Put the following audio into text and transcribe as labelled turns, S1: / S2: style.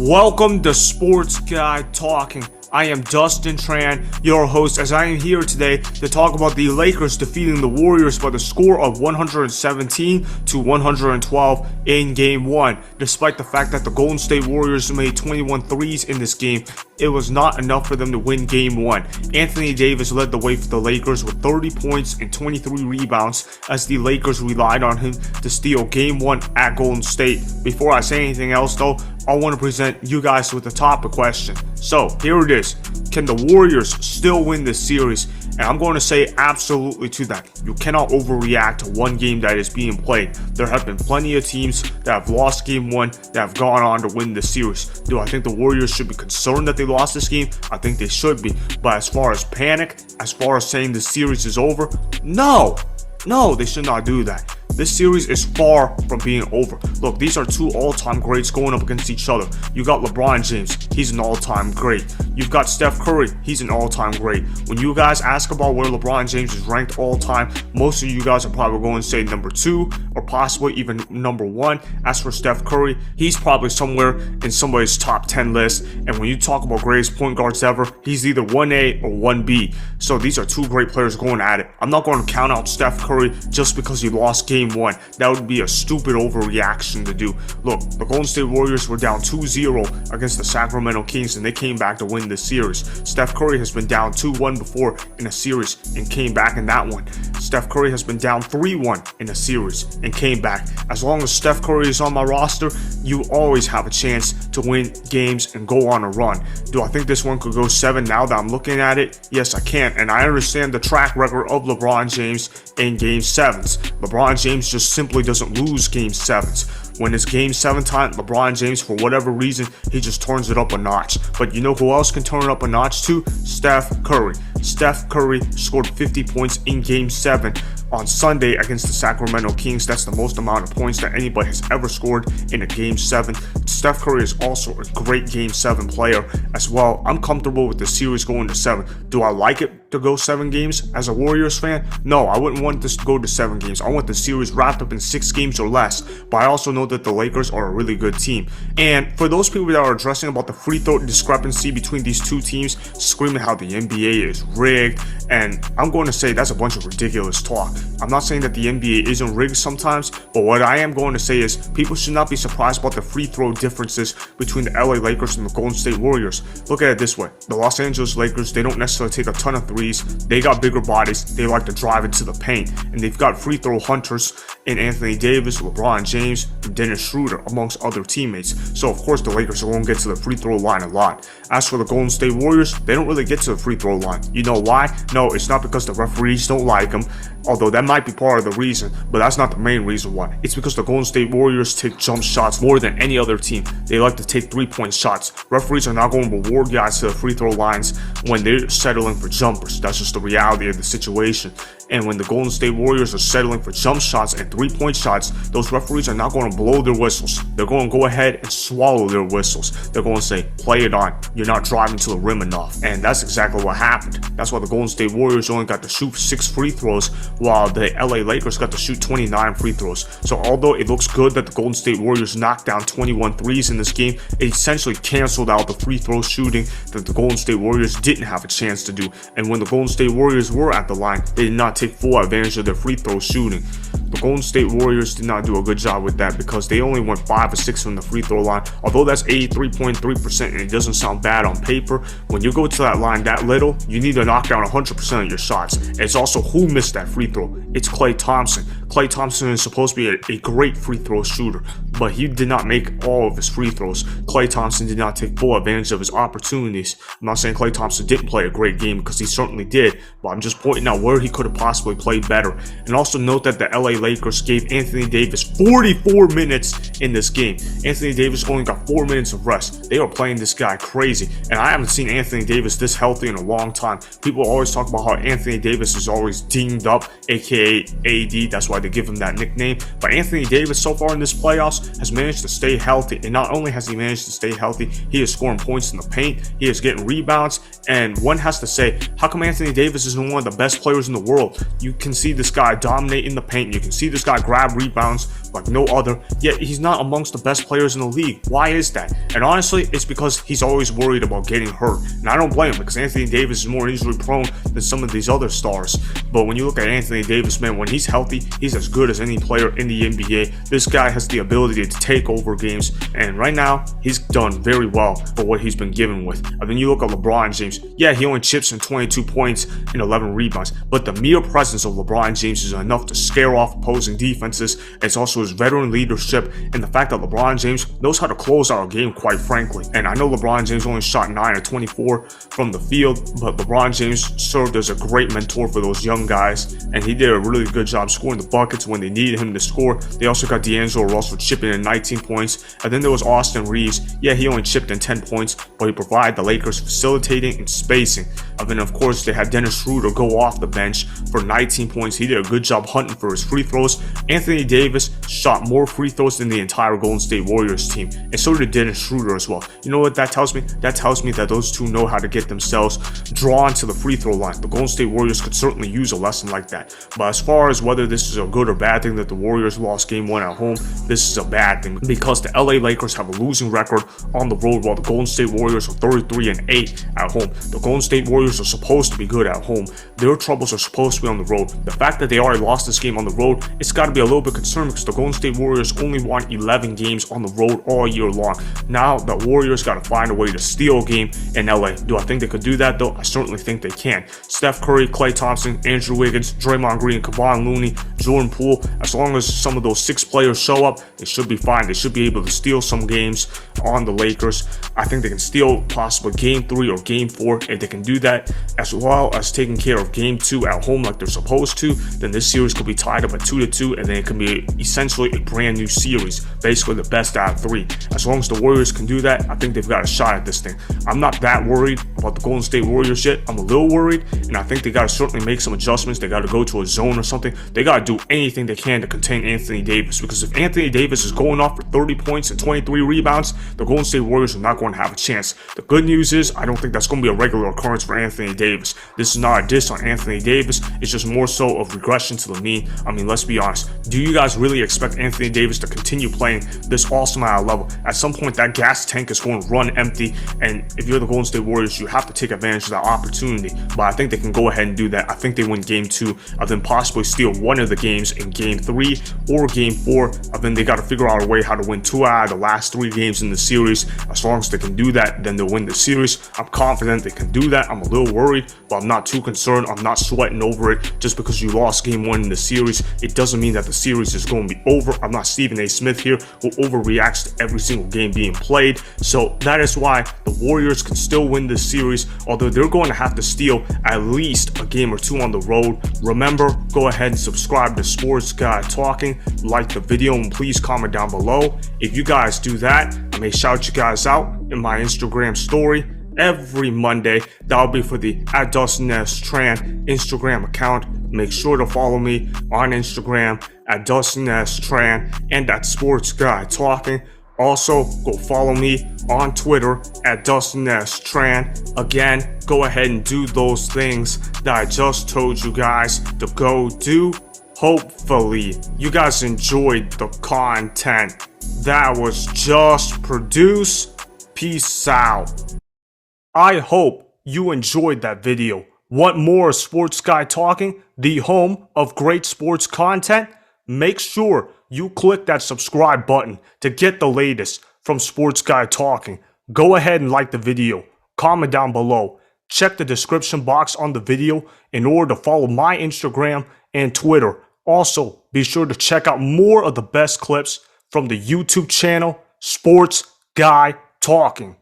S1: Welcome to Sports Guy Talking. I am Dustin Tran, your host, as I am here today to talk about the Lakers defeating the Warriors by the score of 117-112 in Game 1. Despite the fact that the Golden State Warriors made 21 threes in this game, it was not enough for them to win Game 1. Anthony Davis led the way for the Lakers with 30 points and 23 rebounds as the Lakers relied on him to steal Game 1 at Golden State. Before I say anything else though, I want to present you guys with the topic question. So here it is. Can the Warriors still win this series? And I'm going to say absolutely to that. You cannot overreact to one game that is being played. There have been plenty of teams that have lost Game 1 that have gone on to win this series. Do I think the Warriors should be concerned that they lost this game? I think they should be. But as far as panic, as far as saying the series is over, no, they should not do that. This series is far from being over. Look, these are two all-time greats going up against each other. You got LeBron James, he's an all-time great. You've got Steph Curry, he's an all-time great. When you guys ask about where LeBron James is ranked all-time, most of you guys are probably going to say number 2 or possibly even number 1. As for Steph Curry, he's probably somewhere in somebody's top 10 list. And when you talk about greatest point guards ever, he's either 1A or 1B. So these are two great players going at it. I'm not going to count out Steph Curry just because he lost Game 1. That would be a stupid overreaction to do. Look, the Golden State Warriors were down 2-0 against the Sacramento Kings and they came back to win this series. Steph Curry has been down 2-1 before in a series and came back in that one. Steph Curry has been down 3-1 in a series and came back. As long as Steph Curry is on my roster, you always have a chance to win games and go on a run. Do I think this one could go 7 now that I'm looking at it? Yes, I can. And I understand the track record of LeBron James in Game 7s. LeBron James just simply doesn't lose Game 7s. When it's Game 7 time, LeBron James, for whatever reason, he just turns it up a notch. But you know who else can turn it up a notch too? Steph Curry. Steph Curry scored 50 points in Game 7 on Sunday against the Sacramento Kings. That's the most amount of points that anybody has ever scored in a Game 7. Steph Curry is also a great Game 7 player as well. I'm comfortable with the series going to 7. Do I like it to go 7 games as a Warriors fan? No, I wouldn't want this to go to 7 games. I want the series wrapped up in 6 games or less. But I also know that the Lakers are a really good team. And for those people that are addressing about the free throw discrepancy between these two teams, screaming how the NBA is rigged, and I'm going to say that's a bunch of ridiculous talk. I'm not saying that the NBA isn't rigged sometimes, but what I am going to say is people should not be surprised about the free throw differences between the LA Lakers and the Golden State Warriors. Look at it this way. The Los Angeles Lakers, they don't necessarily take a ton of threes. They got bigger bodies. They like to drive into the paint. And they've got free throw hunters in Anthony Davis, LeBron James, and Dennis Schroeder, amongst other teammates. So, of course, the Lakers are going to get to the free throw line a lot. As for the Golden State Warriors, they don't really get to the free throw line. You know why? No, it's not because the referees don't like them, although that might be part of the reason, but that's not the main reason why. It's because the Golden State Warriors take jump shots more than any other team. They like to take 3-point shots. Referees are not going to reward guys to the free throw lines when they're settling for jumpers. That's just the reality of the situation. And when the Golden State Warriors are settling for jump shots and 3-point shots, those referees are not going to blow their whistles. They're going to go ahead and swallow their whistles. They're going to say, play it on. You're not driving to the rim enough. And that's exactly what happened. That's why the Golden State Warriors only got to shoot 6 free throws, while the LA Lakers got to shoot 29 free throws. So although it looks good that the Golden State Warriors knocked down 21 threes in this game, it essentially canceled out the free throw shooting that the Golden State Warriors didn't have a chance to do. And when the Golden State Warriors were at the line, they did not take full advantage of their free throw shooting. The Golden State Warriors did not do a good job with that because they only went 5 of 6 from the free throw line. Although that's 83.3% and it doesn't sound bad on paper, when you go to that line that little, you need to knock down 100% of your shots. It's also who missed that free throw. It's Klay Thompson. Klay Thompson is supposed to be a great free throw shooter, but he did not make all of his free throws. Klay Thompson did not take full advantage of his opportunities. I'm not saying Klay Thompson didn't play a great game because he certainly did, but I'm just pointing out where he could have possibly played better. And also note that the LA Lakers gave Anthony Davis 44 minutes in this game. Anthony Davis only got 4 minutes of rest. They are playing this guy crazy, and I haven't seen Anthony Davis this healthy in a long time. People always talk about how Anthony Davis is always dinged up, aka AD. That's why they give him that nickname. But Anthony Davis so far in this playoffs has managed to stay healthy, and not only has he managed to stay healthy, he is scoring points in the paint, he is getting rebounds, and one has to say, how come Anthony Davis isn't one of the best players in the world? You can see this guy dominate in the paint, you can see this guy grab rebounds like no other, yet he's not amongst the best players in the league. Why is that? And honestly, it's because he's always worried about getting hurt. And I don't blame him, because Anthony Davis is more injury prone than some of these other stars. But when you look at Anthony Davis, man, when he's healthy, he's as good as any player in the NBA. This guy has the ability to take over games, and right now, he's done very well for what he's been given with. And then you look at LeBron James. Yeah, he only chips in 22 points and 11 rebounds, but the mere presence of LeBron James is enough to scare off opposing defenses. It's also his veteran leadership and the fact that LeBron James knows how to close out a game, quite frankly. And I know LeBron James only shot 9 of 24 from the field, but LeBron James served as a great mentor for those young guys, and he did a really good job scoring the buckets when they needed him to score. They also got D'Angelo Russell chipping in 19 points, and then there was Austin Reeves. Yeah, he only chipped in 10 points, but he provided the Lakers facilitating and spacing. And then of course they had Dennis Schroeder go off the bench for 19 points. He did a good job hunting for his free throws. Anthony Davis shot more free throws than the entire Golden State Warriors team, and so did Dennis Schroeder as well. You know what that tells me? That tells me that those two know how to get themselves drawn to the free throw line. The Golden State Warriors could certainly use a lesson like that. But as far as whether this is a good or bad thing that the Warriors lost game 1 at home, this is a bad thing, because the LA Lakers have a losing record on the road, while the Golden State Warriors are 33-8 at home. The Golden State Warriors are supposed to be good at home. Their troubles are supposed to be on the road. The fact that they already lost this game on the road, it's got to be a little bit concerning, because the Golden State Warriors only won 11 games on the road all year long. Now the Warriors got to find a way to steal a game in LA. Do I think they could do that though? I certainly think they can. Steph Curry, Klay Thompson, Andrew Wiggins, Draymond Green, Kevon Looney, Jordan Poole, as long as some of those 6 players show up, they should be fine. They should be able to steal some games on the Lakers. I think they can steal possibly game 3 or game 4. If they can do that, as well as taking care of game 2 at home like they're supposed to, then this series could be tied up at 2-2, and then it can be essentially a brand new series, basically the best out of 3. As long as the Warriors can do that, I think they've got a shot at this thing. I'm not that worried about the Golden State Warriors yet. I'm a little worried, and I think they got to certainly make some adjustments. They got to go to a zone or something. They got to do anything they can to contain Anthony Davis, because if Anthony Davis is going off for 30 points and 23 rebounds, the Golden State Warriors are not going to have a chance. The good news is, I don't think that's going to be a regular occurrence for Anthony Davis. This is not a diss on Anthony Davis. It's just more so of regression to the mean. I mean, let's be honest. Do you guys really expect Anthony Davis to continue playing this awesome at a level? At some point, that gas tank is going to run empty, and if you're the Golden State Warriors, you have to take advantage of that opportunity. But I think they can go ahead and do that. I think they win game 2, and then possibly steal one of the games in game 3 or game 4, and then they got to figure out a way how to win 2 out of the last 3 games in the series. As long as they can do that, then they'll win the series. I'm confident they can do that. I'm a little worried, but I'm not too concerned. I'm not sweating over it. Just because you lost game 1 in the series, it doesn't mean that the series is going to be over. I'm not Stephen A. Smith here, who overreacts to every single game being played. So that is why the Warriors can still win this series, although they're going to have to steal at least a game or 2 on the road. Remember, go ahead and subscribe to Sports Guy Talking, like the video, and please comment down below. If you guys do that, I may shout you guys out in my Instagram story every Monday. That'll be for the @DustinTran Instagram account. Make sure to follow me on Instagram @DustinTran and @Sports Guy Talking. Also, go follow me on Twitter @DustinTran. Again, go ahead and do those things that I just told you guys to go do. Hopefully, you guys enjoyed the content that was just produced. Peace out. I hope you enjoyed that video. Want more Sports Guy Talking, the home of great sports content? Make sure you click that subscribe button to get the latest from Sports Guy Talking. Go ahead and like the video, comment down below, check the description box on the video in order to follow my Instagram and Twitter. Also, be sure to check out more of the best clips from the YouTube channel, Sports Guy Talking.